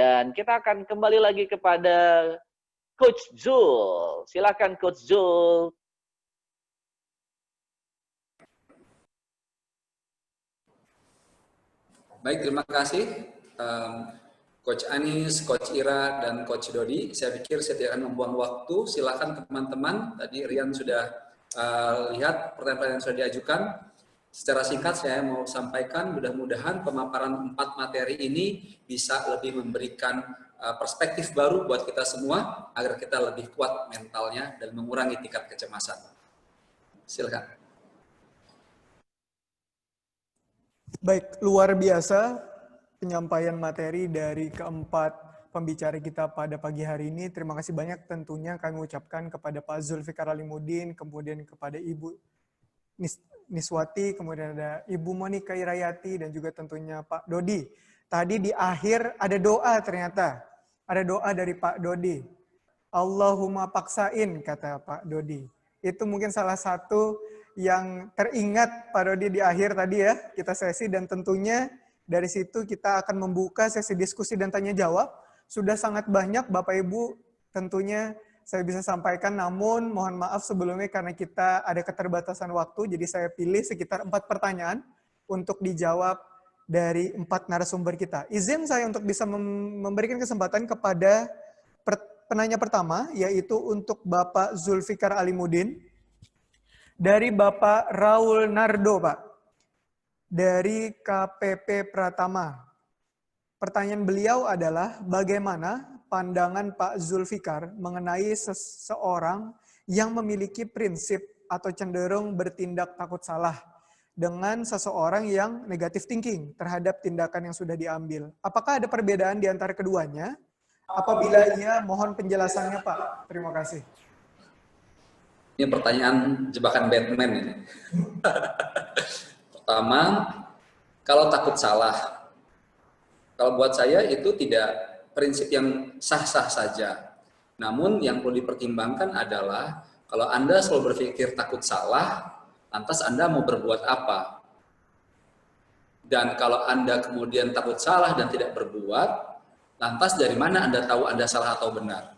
Dan kita akan kembali lagi kepada Coach Zul. Silakan Coach Zul. Baik, terima kasih Coach Anis, Coach Ira, dan Coach Dodi. Saya pikir saya tidak akan membuang waktu. Silakan teman-teman. Tadi Rian sudah lihat pertanyaan-pertanyaan yang sudah diajukan. Secara singkat saya mau sampaikan, mudah-mudahan pemaparan 4 materi ini bisa lebih memberikan perspektif baru buat kita semua agar kita lebih kuat mentalnya dan mengurangi tingkat kecemasan. Silakan. Baik, luar biasa penyampaian materi dari keempat pembicara kita pada pagi hari ini. Terima kasih banyak tentunya kami ucapkan kepada Pak Zulfikar Alimuddin, kemudian kepada Ibu Niswati, kemudian ada Ibu Monika Irayati, dan juga tentunya Pak Dodi. Tadi di akhir ada doa ternyata. Ada doa dari Pak Dodi. Allahumma paksain, kata Pak Dodi. Itu mungkin salah satu yang teringat Pak Dodi di akhir tadi ya, kita sesi, dan tentunya dari situ kita akan membuka sesi diskusi dan tanya jawab. Sudah sangat banyak Bapak Ibu tentunya saya bisa sampaikan, namun mohon maaf sebelumnya karena kita ada keterbatasan waktu, jadi saya pilih sekitar 4 pertanyaan untuk dijawab dari 4 narasumber kita. Izin saya untuk bisa memberikan kesempatan kepada penanya pertama, yaitu untuk Bapak Zulfikar Alimuddin, dari Bapak Raul Nardo, Pak. Dari KPP Pratama. Pertanyaan beliau adalah bagaimana pandangan Pak Zulfikar mengenai seseorang yang memiliki prinsip atau cenderung bertindak takut salah dengan seseorang yang negatif thinking terhadap tindakan yang sudah diambil. Apakah ada perbedaan di antara keduanya? Apabila iya, mohon penjelasannya Pak. Terima kasih. Ini pertanyaan jebakan Batman ini. Pertama, kalau takut salah, kalau buat saya itu tidak prinsip yang sah-sah saja. Namun yang perlu dipertimbangkan adalah kalau Anda selalu berpikir takut salah, lantas Anda mau berbuat apa? Dan kalau Anda kemudian takut salah dan tidak berbuat, lantas dari mana Anda tahu Anda salah atau benar?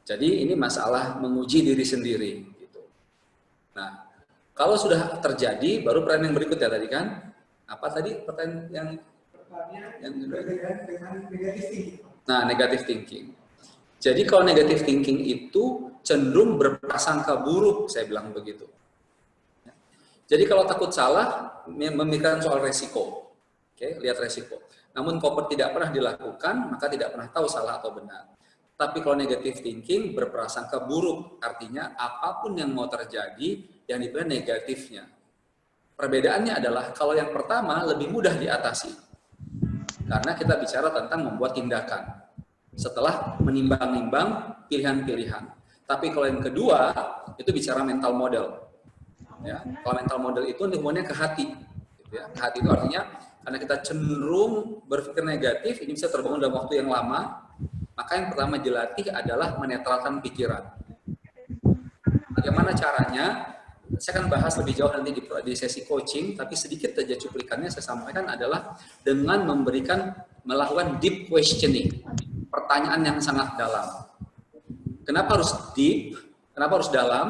Jadi ini masalah menguji diri sendiri. Gitu. Nah, kalau sudah terjadi, baru pertanyaan yang berikutnya tadi kan, apa tadi pertanyaan yang nah, negative thinking. Jadi kalau negative thinking itu cenderung berprasangka buruk, saya bilang begitu. Jadi kalau takut salah, memikirkan soal resiko. Oke, lihat resiko. Namun kalau tidak pernah dilakukan, maka tidak pernah tahu salah atau benar. Tapi kalau negative thinking berprasangka buruk, artinya apapun yang mau terjadi, yang dipilih negatifnya. Perbedaannya adalah kalau yang pertama lebih mudah diatasi. Karena kita bicara tentang membuat tindakan. Setelah menimbang-nimbang pilihan-pilihan. Tapi kalau yang kedua, itu bicara mental model. Ya, kalau mental model itu hubungannya ke hati. Gitu ya. Ke hati itu artinya, karena kita cenderung berpikir negatif, ini bisa terbangun dalam waktu yang lama, maka yang pertama dilatih adalah menetralkan pikiran. Bagaimana caranya? Saya akan bahas lebih jauh nanti di sesi coaching, tapi sedikit saja cuplikannya saya sampaikan adalah dengan melakukan deep questioning, pertanyaan yang sangat dalam. Kenapa harus deep? Kenapa harus dalam?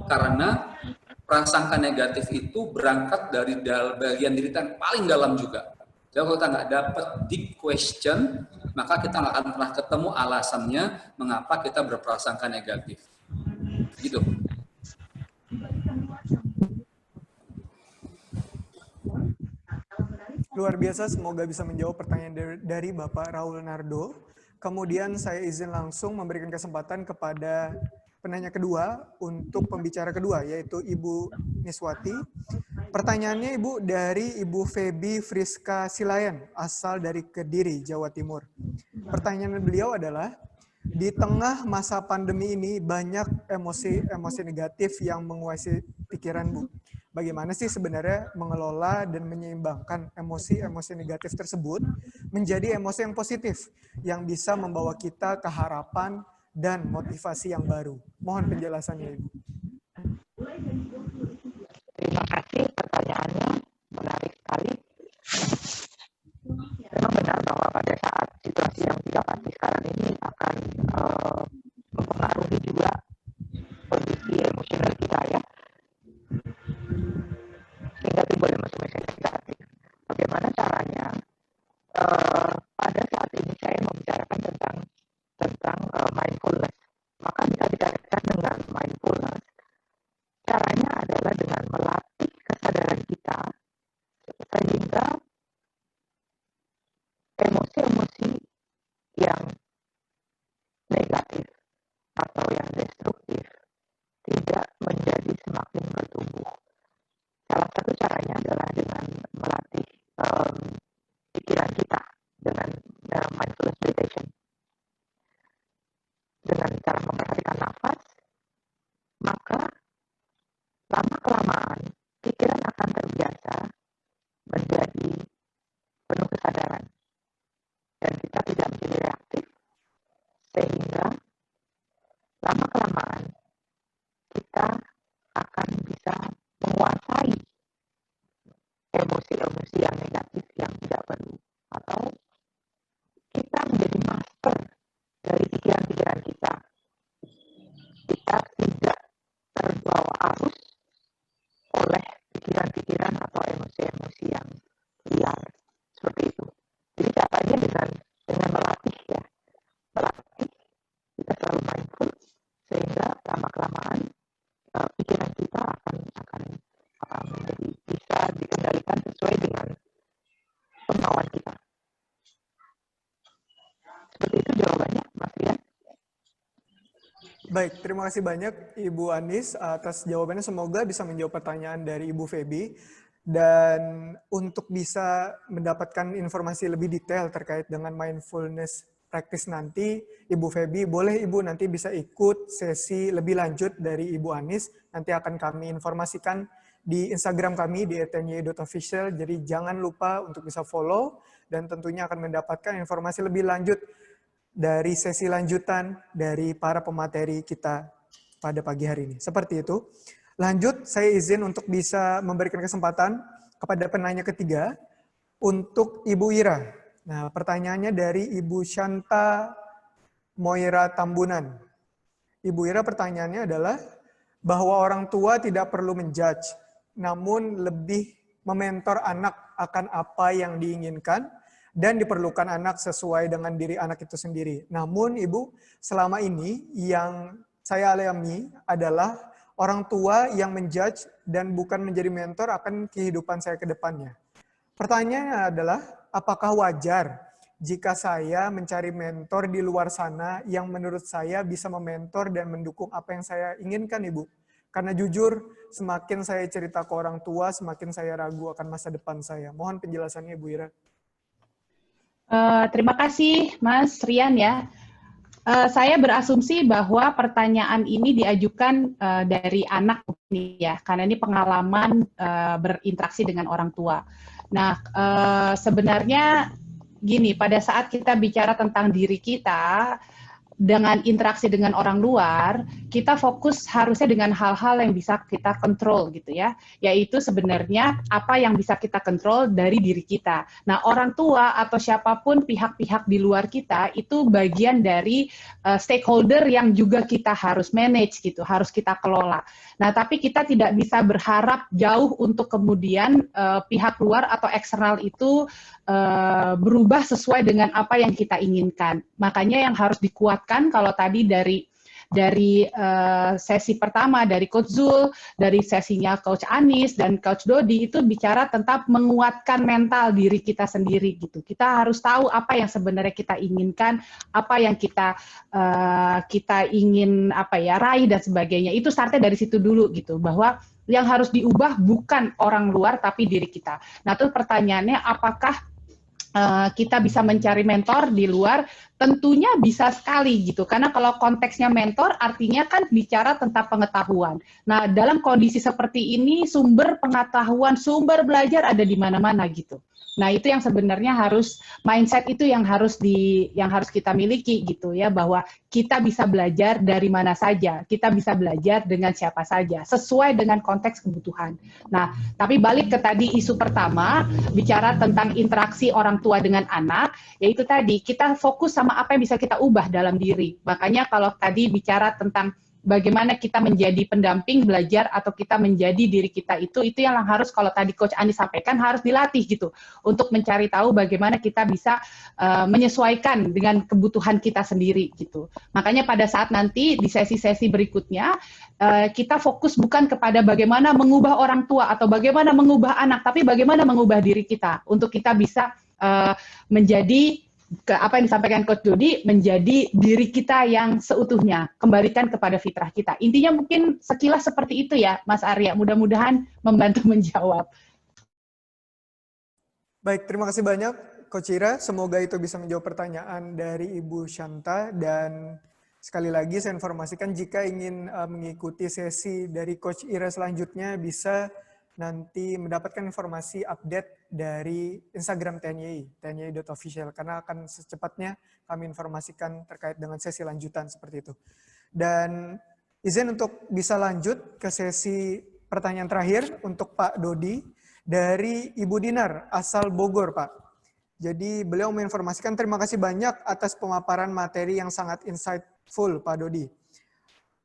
Karena prasangka negatif itu berangkat dari bagian diri kita yang paling dalam juga. Jadi kalau kita nggak dapat deep question, maka kita nggak akan pernah ketemu alasannya mengapa kita berprasangka negatif. Gitu. Luar biasa, semoga bisa menjawab pertanyaan dari Bapak Raul Nardo. Kemudian saya izin langsung memberikan kesempatan kepada penanya kedua untuk pembicara kedua, yaitu Ibu Niswati. Pertanyaannya Ibu dari Ibu Febi Friska Silayan, asal dari Kediri, Jawa Timur. Pertanyaan beliau adalah, di tengah masa pandemi ini banyak emosi negatif yang menguasai pikiran Bu. Bagaimana sih sebenarnya mengelola dan menyeimbangkan emosi-emosi negatif tersebut menjadi emosi yang positif yang bisa membawa kita ke harapan dan motivasi yang baru. Mohon penjelasannya Ibu. Terima kasih, pertanyaannya menarik sekali. Memang benar bahwa pada saat situasi sekarang ini akan mempengaruhi juga kondisi emosional kita ya, sehingga timbul emosi-emosi negatif. Bagaimana caranya? Pada saat ini saya membicarakan tentang mindfulness. Maka bisa dikaitkan dengan mindfulness. Caranya adalah dengan melatih kesadaran kita sehingga emosi-emosi yang negatif atau yang destruktif tidak menjadi semakin bertumbuh. Salah satu caranya adalah dengan melatih pikiran kita dengan mindfulness meditation. Dengan cara memperhatikan nafas, maka lama-kelamaan pikiran akan terbiasa menjadi penuh kesadaran. Dan kita tidak menjadi reaktif, sehingga lama-kelamaan kita akan bisa menguasai emosi-emosi yang negatif yang tidak perlu. Atau kita menjadi master dari pikiran-pikiran kita. Kita tidak terbawa arus oleh pikiran-pikiran atau emosi-emosi yang liar. Seperti itu. Jadi caranya dengan melatih ya. Melatih, kita selalu mindful, sehingga lama-kelamaan pikiran kita akan menjadi bisa dikendalikan sesuai dengan kemauan kita. Seperti itu jawabannya, Mas Rian. Baik, terima kasih banyak Ibu Anis atas jawabannya. Semoga bisa menjawab pertanyaan dari Ibu Feby. Dan untuk bisa mendapatkan informasi lebih detail terkait dengan mindfulness practice nanti, Ibu Feby, boleh Ibu nanti bisa ikut sesi lebih lanjut dari Ibu Anis. Nanti akan kami informasikan di Instagram kami di @ny.official. Jadi jangan lupa untuk bisa follow dan tentunya akan mendapatkan informasi lebih lanjut dari sesi lanjutan dari para pemateri kita pada pagi hari ini. Seperti itu. Lanjut, saya izin untuk bisa memberikan kesempatan kepada penanya ketiga untuk Ibu Ira. Nah, pertanyaannya dari Ibu Shanta Moira Tambunan. Ibu Ira pertanyaannya adalah bahwa orang tua tidak perlu menjudge, namun lebih mementor anak akan apa yang diinginkan dan diperlukan anak sesuai dengan diri anak itu sendiri. Namun Ibu, selama ini yang saya alami adalah orang tua yang menjudge dan bukan menjadi mentor akan kehidupan saya ke depannya. Pertanyaannya adalah, apakah wajar jika saya mencari mentor di luar sana yang menurut saya bisa mementor dan mendukung apa yang saya inginkan, Ibu? Karena jujur, semakin saya cerita ke orang tua, semakin saya ragu akan masa depan saya. Mohon penjelasannya, Ibu Ira. Terima kasih, Mas Rian ya. Saya berasumsi bahwa pertanyaan ini diajukan dari anak ini ya, karena ini pengalaman berinteraksi dengan orang tua. Nah, sebenarnya gini, pada saat kita bicara tentang diri kita, dengan interaksi dengan orang luar, kita fokus harusnya dengan hal-hal yang bisa kita kontrol gitu ya, yaitu sebenarnya apa yang bisa kita kontrol dari diri kita. Nah, orang tua atau siapapun pihak-pihak di luar kita itu bagian dari stakeholder yang juga kita harus manage gitu, harus kita kelola. Nah, tapi kita tidak bisa berharap jauh untuk kemudian pihak luar atau eksternal itu berubah sesuai dengan apa yang kita inginkan. Makanya yang harus dikuatkan kalau tadi dari sesi pertama dari Coach Zul, dari sesinya Coach Anis dan Coach Dodi itu bicara tentang menguatkan mental diri kita sendiri gitu. Kita harus tahu apa yang sebenarnya kita inginkan, apa yang kita ingin raih dan sebagainya. Itu startnya dari situ dulu gitu, bahwa yang harus diubah bukan orang luar tapi diri kita. Nah, itu pertanyaannya, apakah kita bisa mencari mentor di luar? Tentunya bisa sekali gitu, karena kalau konteksnya mentor artinya kan bicara tentang pengetahuan. Nah, dalam kondisi seperti ini sumber pengetahuan, sumber belajar ada di mana-mana gitu. Nah, itu yang sebenarnya harus mindset itu yang harus kita miliki gitu ya, bahwa kita bisa belajar dari mana saja, kita bisa belajar dengan siapa saja sesuai dengan konteks kebutuhan. Nah, tapi balik ke tadi isu pertama, bicara tentang interaksi orang tua dengan anak, yaitu tadi kita fokus sama apa yang bisa kita ubah dalam diri. Makanya kalau tadi bicara tentang bagaimana kita menjadi pendamping belajar atau kita menjadi diri kita itu yang harus, kalau tadi Coach Ani sampaikan, harus dilatih gitu untuk mencari tahu bagaimana kita bisa menyesuaikan dengan kebutuhan kita sendiri gitu. Makanya pada saat nanti di sesi-sesi berikutnya kita fokus bukan kepada bagaimana mengubah orang tua atau bagaimana mengubah anak, tapi bagaimana mengubah diri kita untuk kita bisa menjadi apa yang disampaikan Coach Dodi, menjadi diri kita yang seutuhnya, kembalikan kepada fitrah kita. Intinya mungkin sekilas seperti itu ya, Mas Arya. Mudah-mudahan membantu menjawab. Baik, terima kasih banyak Coach Ira. Semoga itu bisa menjawab pertanyaan dari Ibu Shanta. Dan sekali lagi saya informasikan jika ingin mengikuti sesi dari Coach Ira selanjutnya bisa nanti mendapatkan informasi update dari Instagram tni.official, karena akan secepatnya kami informasikan terkait dengan sesi lanjutan seperti itu. Dan izin untuk bisa lanjut ke sesi pertanyaan terakhir untuk Pak Dodi dari Ibu Dinar, asal Bogor, Pak. Jadi beliau menginformasikan terima kasih banyak atas pemaparan materi yang sangat insightful, Pak Dodi.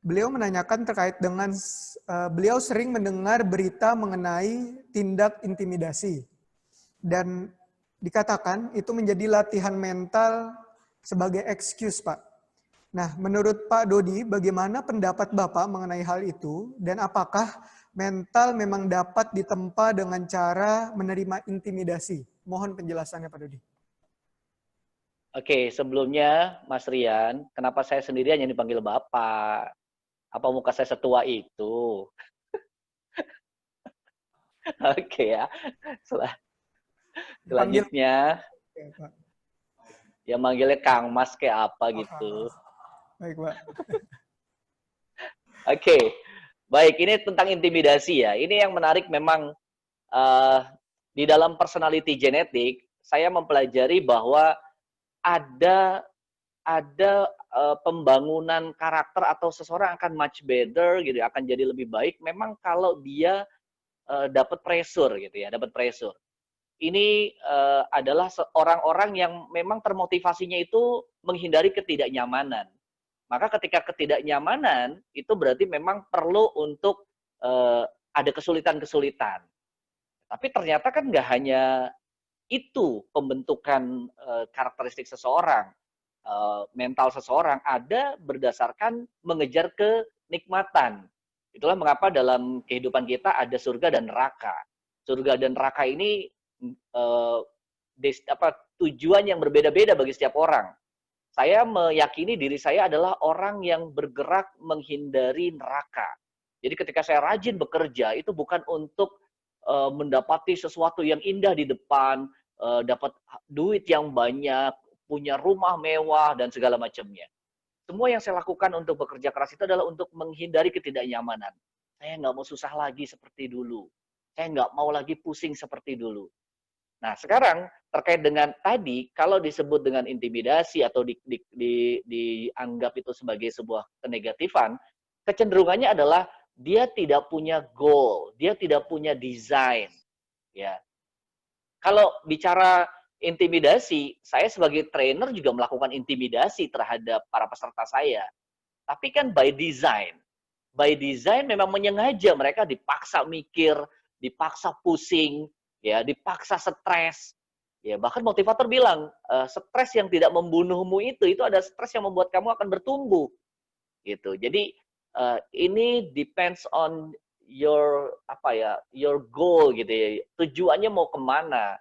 Beliau menanyakan terkait dengan beliau sering mendengar berita mengenai tindak intimidasi dan dikatakan itu menjadi latihan mental sebagai excuse, Pak. Nah, menurut Pak Dodi, bagaimana pendapat Bapak mengenai hal itu dan apakah mental memang dapat ditempa dengan cara menerima intimidasi? Mohon penjelasannya, Pak Dodi. Oke, sebelumnya Mas Rian, kenapa saya sendirian yang dipanggil Bapak? Apa muka saya setua itu? Oke ya. Selanjutnya, ya manggilnya Kang Mas kayak apa gitu. Baik, Pak. Oke, baik. Ini tentang intimidasi ya. Ini yang menarik memang di dalam personality genetik, saya mempelajari bahwa ada pembangunan karakter atau seseorang akan much better gitu, akan jadi lebih baik memang kalau dia dapat pressure gitu ya, dapat pressure. Ini adalah orang-orang yang memang termotivasinya itu menghindari ketidaknyamanan. Maka ketika ketidaknyamanan itu berarti memang perlu untuk ada kesulitan-kesulitan. Tapi ternyata kan nggak hanya itu pembentukan karakteristik seseorang. Mental seseorang ada berdasarkan mengejar kenikmatan. Itulah mengapa dalam kehidupan kita ada surga dan neraka. Surga dan neraka ini tujuan yang berbeda-beda bagi setiap orang. Saya meyakini diri saya adalah orang yang bergerak menghindari neraka. Jadi ketika saya rajin bekerja, itu bukan untuk mendapati sesuatu yang indah di depan, dapat duit yang banyak, punya rumah mewah, dan segala macamnya. Semua yang saya lakukan untuk bekerja keras itu adalah untuk menghindari ketidaknyamanan. Saya nggak mau susah lagi seperti dulu. Saya nggak mau lagi pusing seperti dulu. Nah, sekarang terkait dengan tadi, kalau disebut dengan intimidasi atau dianggap itu sebagai sebuah kenegatifan, kecenderungannya adalah dia tidak punya goal, dia tidak punya design. Ya. Kalau bicara intimidasi, saya sebagai trainer juga melakukan intimidasi terhadap para peserta saya. Tapi kan by design. By design memang menyengaja mereka dipaksa mikir, dipaksa pusing, ya, dipaksa stres. Ya, bahkan motivator bilang, stres yang tidak membunuhmu itu ada stres yang membuat kamu akan bertumbuh. Gitu. Jadi ini depends on your your goal gitu ya. Tujuannya mau kemana?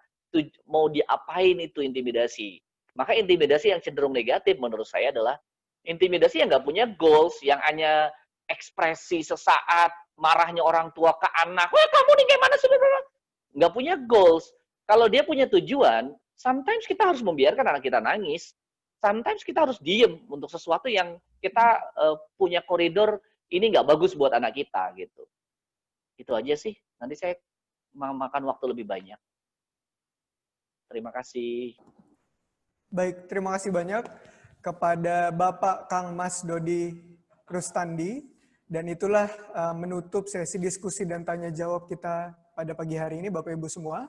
Mau diapain itu intimidasi. Maka intimidasi yang cenderung negatif menurut saya adalah intimidasi yang nggak punya goals, yang hanya ekspresi sesaat, marahnya orang tua ke anak, wah kamu nih kayak mana sih? Nggak punya goals. Kalau dia punya tujuan, sometimes kita harus membiarkan anak kita nangis, sometimes kita harus diem untuk sesuatu yang kita punya koridor, ini nggak bagus buat anak kita gitu. Itu aja sih, nanti saya makan waktu lebih banyak. Terima kasih. Baik, terima kasih banyak kepada Bapak Kang Mas Dodi Rustandi. Dan itulah menutup sesi diskusi dan tanya jawab kita pada pagi hari ini, Bapak Ibu semua.